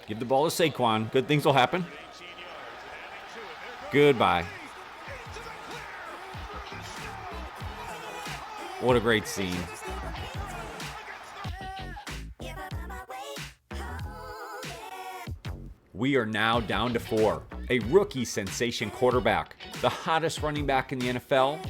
Give the ball to Saquon. Good things will happen. Goodbye. What a great scene. We are now down to 4. A rookie sensation quarterback, the hottest running back in the NFL,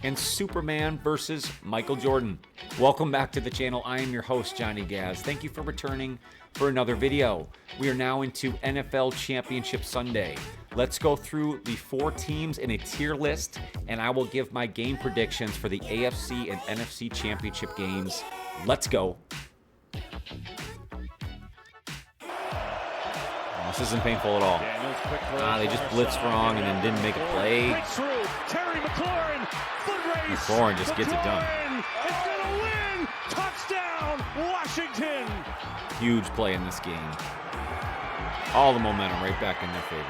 and Superman versus Michael Jordan. Welcome back to the channel. I am your host, Johnny Gaz. Thank you for returning for another video. We are now into NFL Championship Sunday. Let's go through the 4 teams in a tier list, and I will give my game predictions for the AFC and NFC Championship games. Let's go. This isn't painful at all. They just blitzed wrong and then didn't make a play. McLaurin just gets it done. It's gonna win! Touchdown, Washington! Huge play in this game. All the momentum right back in their favor.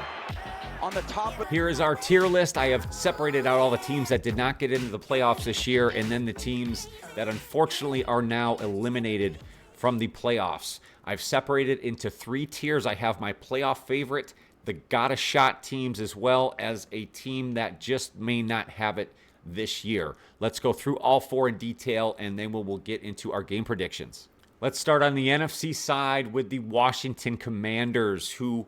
On the top of Here is our tier list. I have separated out all the teams that did not get into the playoffs this year, and then the teams that unfortunately are now eliminated from the playoffs. I've separated into 3 tiers. I have my playoff favorite, the got-a-shot teams, as well as a team that just may not have it this year. Let's go through all 4 in detail, and then we'll get into our game predictions. Let's start on the NFC side with the Washington Commanders, who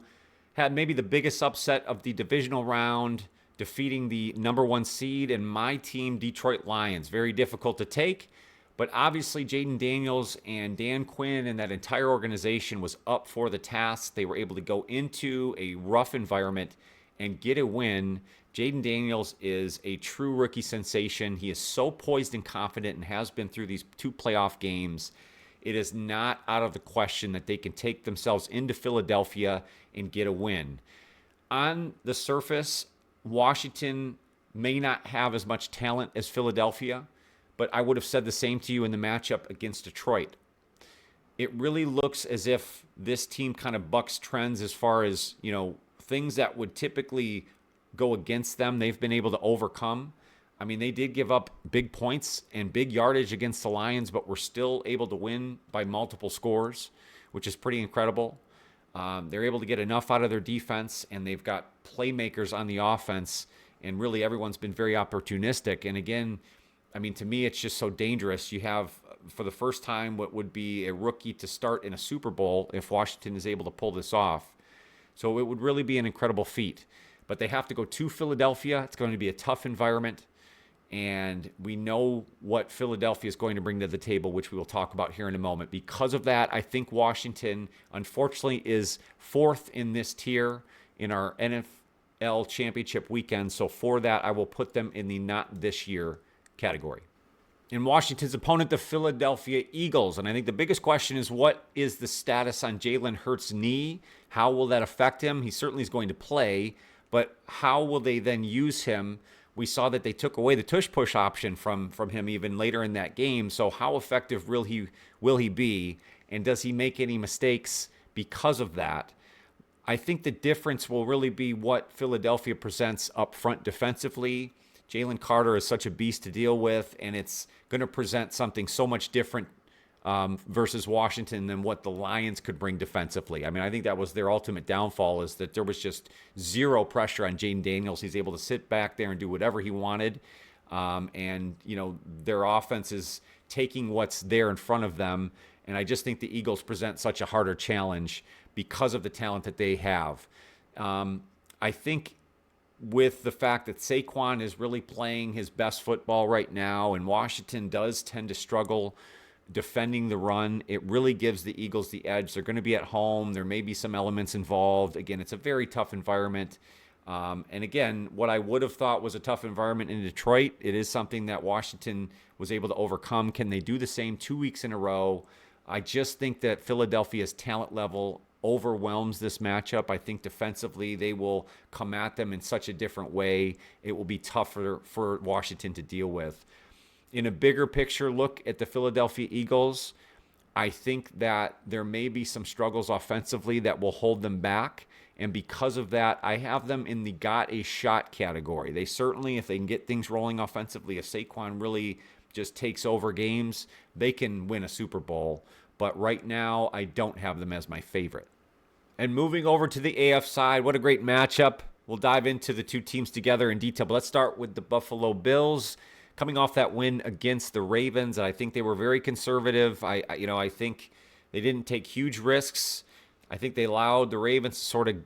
had maybe the biggest upset of the divisional round, defeating the number 1 seed and my team, Detroit Lions. Very difficult to take. But obviously, Jaden Daniels and Dan Quinn and that entire organization was up for the task. They were able to go into a rough environment and get a win. Jaden Daniels is a true rookie sensation. He is so poised and confident and has been through these 2 playoff games. It is not out of the question that they can take themselves into Philadelphia and get a win. On the surface, Washington may not have as much talent as Philadelphia, but I would have said the same to you in the matchup against Detroit. It really looks as if this team kind of bucks trends as far as, things that would typically go against them, they've been able to overcome. I mean, they did give up big points and big yardage against the Lions, but were still able to win by multiple scores, which is pretty incredible. They're able to get enough out of their defense, and they've got playmakers on the offense, and really everyone's been very opportunistic. And again, I mean, to me, it's just so dangerous. You have, for the first time, what would be a rookie to start in a Super Bowl if Washington is able to pull this off. So it would really be an incredible feat. But they have to go to Philadelphia. It's going to be a tough environment. And we know what Philadelphia is going to bring to the table, which we will talk about here in a moment. Because of that, I think Washington, unfortunately, is 4th in this tier in our NFL Championship weekend. So for that, I will put them in the not this year category. In Washington's opponent, the Philadelphia Eagles. And I think the biggest question is, what is the status on Jalen Hurts' knee? How will that affect him? He certainly is going to play, but how will they then use him? We saw that they took away the tush-push option from him even later in that game. So how effective will he be? And does he make any mistakes because of that? I think the difference will really be what Philadelphia presents up front defensively. Jalen Carter is such a beast to deal with, and it's going to present something so much different versus Washington than what the Lions could bring defensively. I mean, I think that was their ultimate downfall, is that there was just zero pressure on Jaden Daniels. He's able to sit back there and do whatever he wanted. Their offense is taking what's there in front of them, and I just think the Eagles present such a harder challenge because of the talent that they have. I think with the fact that Saquon is really playing his best football right now, and Washington does tend to struggle defending the run, it really gives the Eagles the edge. They're going to be at home. There may be some elements involved. Again, it's a very tough environment. And again, what I would have thought was a tough environment in Detroit, it is something that Washington was able to overcome. Can they do the same 2 weeks in a row? I just think that Philadelphia's talent level overwhelms this matchup. I think defensively they will come at them in such a different way. It will be tougher for Washington to deal with. In a bigger picture look at the Philadelphia Eagles, I think that there may be some struggles offensively that will hold them back. And because of that, I have them in the got a shot category. They certainly, if they can get things rolling offensively, if Saquon really just takes over games, they can win a Super Bowl. But right now, I don't have them as my favorite. And moving over to the AF side, what a great matchup. We'll dive into the two teams together in detail, but let's start with the Buffalo Bills coming off that win against the Ravens. And I think they were very conservative. I think they didn't take huge risks. I think they allowed the Ravens to sort of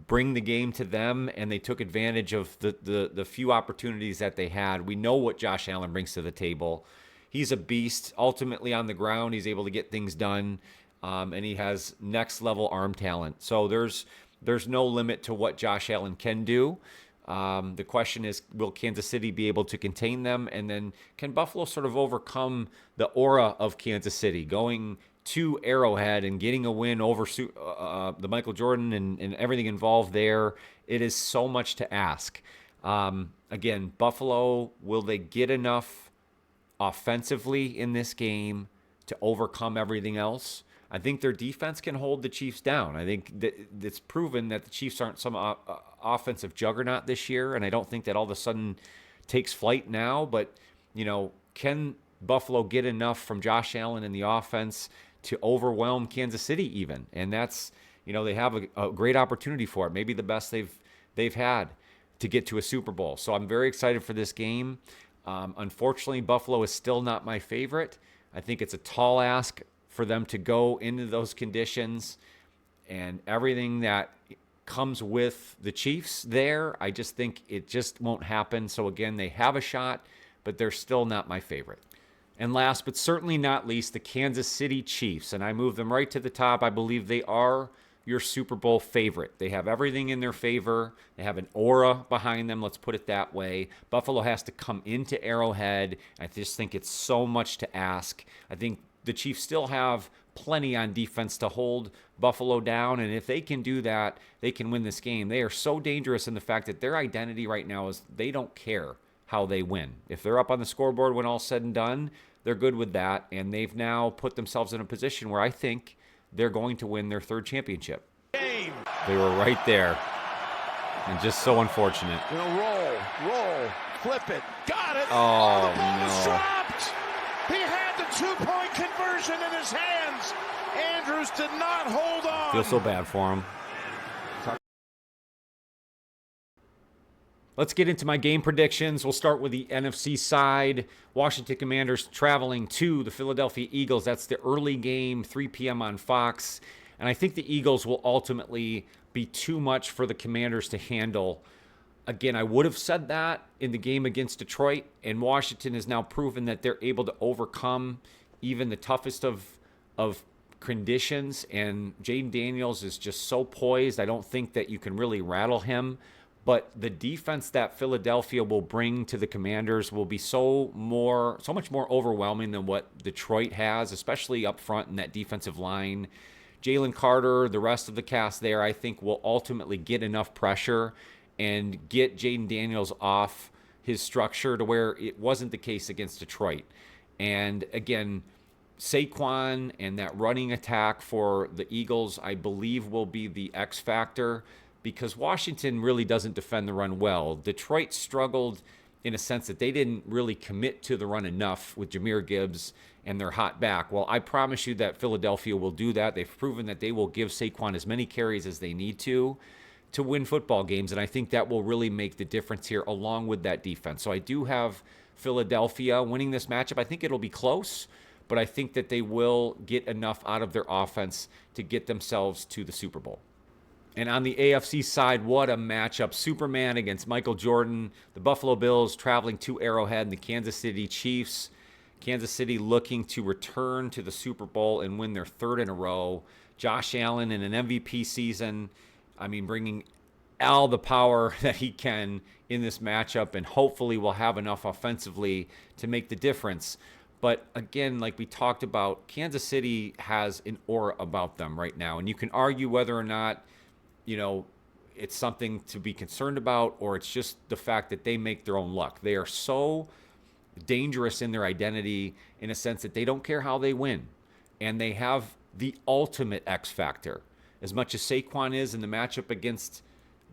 bring the game to them, and they took advantage of the few opportunities that they had. We know what Josh Allen brings to the table. He's a beast. Ultimately on the ground, he's able to get things done, and he has next-level arm talent. So there's no limit to what Josh Allen can do. The question is, will Kansas City be able to contain them? And then can Buffalo sort of overcome the aura of Kansas City, going to Arrowhead and getting a win over the Michael Jordan and everything involved there? It is so much to ask. Again, Buffalo, will they get enough offensively in this game to overcome everything else? I think their defense can hold the Chiefs down. I think that it's proven that the Chiefs aren't some offensive juggernaut this year, and I don't think that all of a sudden takes flight now. But, can Buffalo get enough from Josh Allen in the offense to overwhelm Kansas City even? And that's, they have a great opportunity for it, maybe the best they've had to get to a Super Bowl. So I'm very excited for this game. Unfortunately, Buffalo is still not my favorite. I think it's a tall ask for them to go into those conditions and everything that comes with the Chiefs there. I just think it just won't happen. So again, they have a shot, but they're still not my favorite. And last but certainly not least, the Kansas City Chiefs. And I move them right to the top. I believe they are your Super Bowl favorite. They have everything in their favor. They have an aura behind them, let's put it that way. Buffalo has to come into Arrowhead. I just think it's so much to ask. I think the Chiefs still have plenty on defense to hold Buffalo down, and if they can do that, they can win this game. They are so dangerous in the fact that their identity right now is they don't care how they win. If they're up on the scoreboard when all's said and done, they're good with that, and they've now put themselves in a position where I think they're going to win their third championship. They were right there, and just so unfortunate. Roll, flip it, got it. Oh, the ball no. was dropped. He had the two-point conversion in his hands. Andrews did not hold on. Feel so bad for him. Let's get into my game predictions. We'll start with the NFC side. Washington Commanders traveling to the Philadelphia Eagles. That's the early game, 3 p.m. on Fox. And I think the Eagles will ultimately be too much for the Commanders to handle. Again, I would have said that in the game against Detroit, and Washington has now proven that they're able to overcome even the toughest of conditions, and Jaden Daniels is just so poised. I don't think that you can really rattle him, but the defense that Philadelphia will bring to the Commanders will be so much more overwhelming than what Detroit has, especially up front in that defensive line. Jalen Carter, the rest of the cast there, I think will ultimately get enough pressure and get Jaden Daniels off his structure to where it wasn't the case against Detroit. And again, Saquon and that running attack for the Eagles, I believe, will be the X factor because Washington really doesn't defend the run well. Detroit struggled in a sense that they didn't really commit to the run enough with Jahmyr Gibbs and their hot back. Well, I promise you that Philadelphia will do that. They've proven that they will give Saquon as many carries as they need to win football games, and I think that will really make the difference here along with that defense. So I do have Philadelphia winning this matchup. I think it'll be close, but I think that they will get enough out of their offense to get themselves to the Super Bowl. And on the AFC side, what a matchup. Superman against Michael Jordan. The Buffalo Bills traveling to Arrowhead, and the Kansas City Chiefs. Kansas City looking to return to the Super Bowl and win their third in a row. Josh Allen in an MVP season. I mean, bringing all the power that he can in this matchup, and hopefully will have enough offensively to make the difference. But again, like we talked about, Kansas City has an aura about them right now, and you can argue whether or not, it's something to be concerned about, or it's just the fact that they make their own luck. They are so dangerous in their identity in a sense that they don't care how they win, and they have the ultimate X factor. As much as Saquon is in the matchup against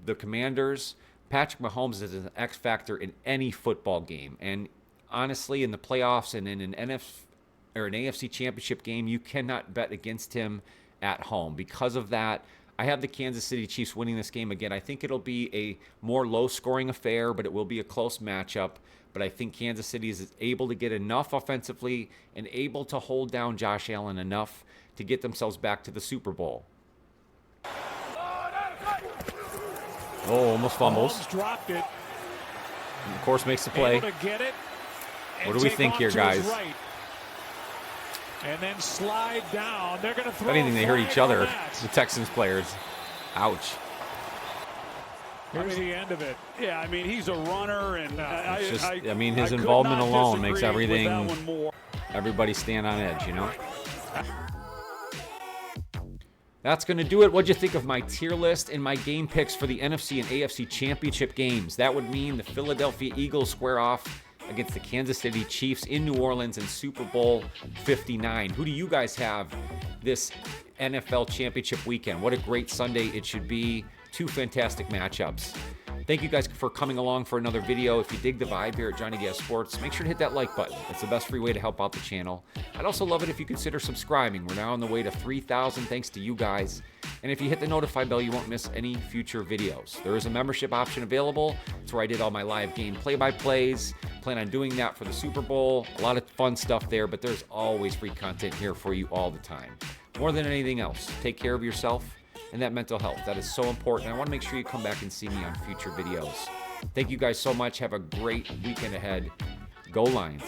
the Commanders, Patrick Mahomes is an X factor in any football game. And honestly, in the playoffs and in an AFC championship game, you cannot bet against him at home. Because of that, I have the Kansas City Chiefs winning this game again. I think it'll be a more low-scoring affair, but it will be a close matchup. But I think Kansas City is able to get enough offensively and able to hold down Josh Allen enough to get themselves back to the Super Bowl. Oh, almost fumbles. Mahomes dropped it. And of course, makes the play. Able to get it What do we think here, guys? Right. And then slide down. They're going to throw. If anything, they hurt each other, that. the Texans players. Ouch. Here's the end of it. Yeah, I mean, he's a runner, and I mean, his involvement alone makes everything, everybody stand on edge, you know? That's going to do it. What'd you think of my tier list and my game picks for the NFC and AFC championship games? That would mean the Philadelphia Eagles square off against the Kansas City Chiefs in New Orleans in Super Bowl 59. Who do you guys have this NFL championship weekend? What a great Sunday it should be. Two fantastic matchups. Thank you guys for coming along for another video. If you dig the vibe here at Johnny Gas Sports, make sure to hit that like button. It's the best free way to help out the channel. I'd also love it if you consider subscribing. We're now on the way to 3,000 thanks to you guys. And if you hit the notify bell, you won't miss any future videos. There is a membership option available. It's where I did all my live game play-by-plays. Plan on doing that for the Super Bowl. A lot of fun stuff there, but there's always free content here for you all the time. More than anything else, take care of yourself and that mental health. That is so important. I want to make sure you come back and see me on future videos. Thank you guys so much. Have a great weekend ahead. Go Lions.